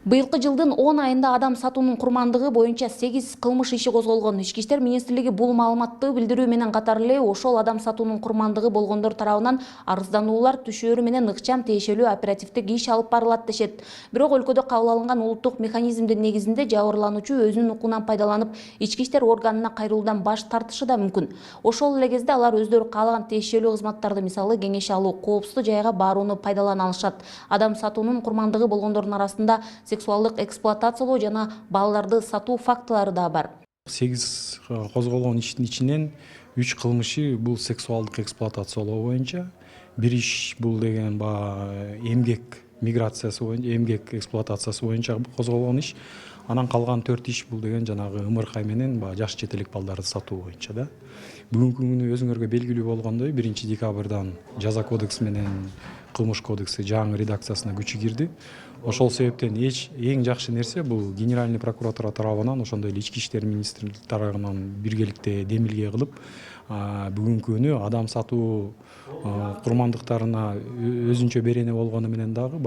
Быйылкы жылдын 10 айында адам сатуунун курмандыгы боюнча 8 кылмыш иши козголгон. Ички иштер министрлиги бул маалыматты билдирүү менен катар эле ошол адам сатуунун курмандыгы болгондор тарабынан арыздануулар түшөөрү менен ыкчам тиешелүү оперативдик иш алып барылат дешет. Бирок өлкөдө кабыл алынган улуттук механизмдин негизинде жабырлануучу өзүнүн укугунан пайдаланып, ички иштер органына кайрылуудан баш тартышы да мүмкүн. Ошол эле кезде алар өздөрү каалаган тиешелүү кызматтарды, мисалы кеңеш алуу, коопсуз жайга барууну пайдалана алышат. Адам сатуунун курмандыгы болгондордун арасында сексуалдык эксплуатациялоо жана балдарды сатуу фактылары да бар. 8 козголгон иштин ичинен 3 кылмышы бул сексуалдык эксплуатациялоо боюнча, бир иш бул деген эмгек миграциясы боюнча, эмгек эксплуатациясы боюнча козголгон иш. Анан калган 4 иш бул деген жанагы ымыркай менен жаш четелек балдарды сатуу боюнча да. Бүгүнкү күнү өзүңөргө белгилүү болгондой 1 декабрдан жаза кодекси менен кылмыш кодекси жаңы редакциясына күчү кирди. Ошол себептен эң жакшы нерсе бул Генеральный прокуратура тарабынан, ошондой эле Ички иштер министрлиги тарабынан биргеликте демилге кылып, бүгүнкү күнү адам сатуу курмандыктарына өзүнчө берене болгону менен дагы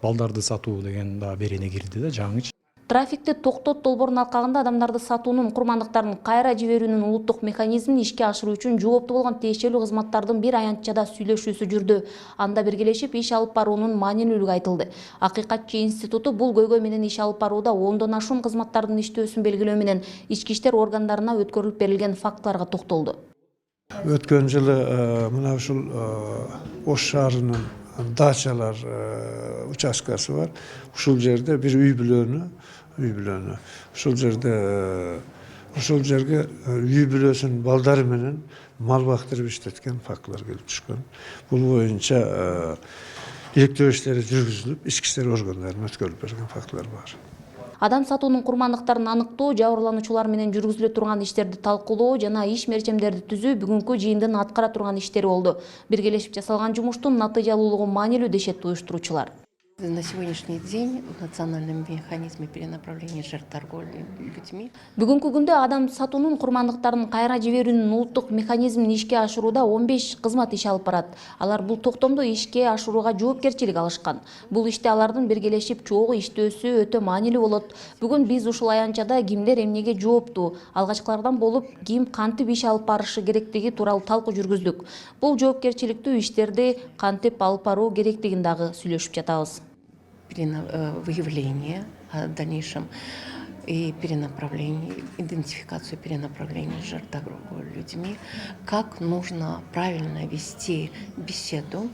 балдарды сатуу деген да берене кирди да жаңы. Трафикти токтот долбоорун алкагында адамдарды сатуунун курмандыктарын кайра жиберүүнүн улуттук механизмин ишке ашыруу үчүн жооптуу болгон тиешелүү кызматтардын бир аянтчада сүйлөшүүсү жүрдү. Анда биргелешип иш алып баруунун маанилүүлүгү айтылды. Акыйкатчы институту бул көйгөй менен иш алып барууда 10дон ашуун кызматтардын иштөөсүн белгилөө менен ички иштер органдарына өткөрүлүп берилген фактыларга токтолду. Өткөн жылы мына ушул Ош шаарынын дачалар участкасы бар. Ушул жерде бир үй бүлөнү ушул жерге үй бүлөсүнүн балдары менен мал бактырып иштеткен фактылар келип түшкөн. Бул боюнча иликтөө иштери жүргүзүлүп, ички иштер органдарына өткөрүлүп берген фактылар бар. Адам сатуунун курмандыктарын аныктоо, жабырлануучулар менен жүргүзүлө турган иштерди талкуулоо жана иш мерчемдерди түзүү бүгүнкү жыйындын аткара турган иштери болду. Биргелешип жасалган жумуштун натыйжалуулугу маанилүү дешет уюштуруучулар. На сегодняшний день в национальном механизме перенаправления жертв торговли людьми. Бүгүнкү күндө адам сатуунун курмандыктарын кайра жиберүүнүн улуттук механизмин ишке ашырууда 15 кызмат иш алып барат. Алар бул токтомду ишке ашырууга жоопкерчилик алышкан. Бул иште алардын биргелешип чогуу иштөөсү өтө маанилүү болот. Бүгүн биз ушул аянтчада кимдер эмнеге жооптуу, алгачкылардан болуп ким кантип иш алып барышы керектиги тууралуу талкуу жүргүздүк. Бул жоопкерчиликтүү иштерди кантип алып баруу керектигин дагы сүйлөшүп жатабыз. Выявление, в дальнейшем и перенаправление, идентификацию перенаправления жертв торговли людьми, как нужно правильно вести беседу.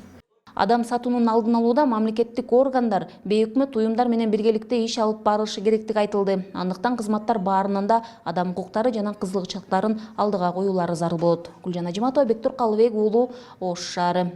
Адам сатуунун алдын алууда мамлекеттик органдар, бейөкмөт уюмдар менен биргеликте иш алып барышы керектиги айтылды. Андыктан кызматтар баарынан да адам укуктары жана кызыгычылыктарын алдыга коюулары зарыл болот. Гүлжан Ажиматова, Бектур Калыбек уулу, Ош шаары.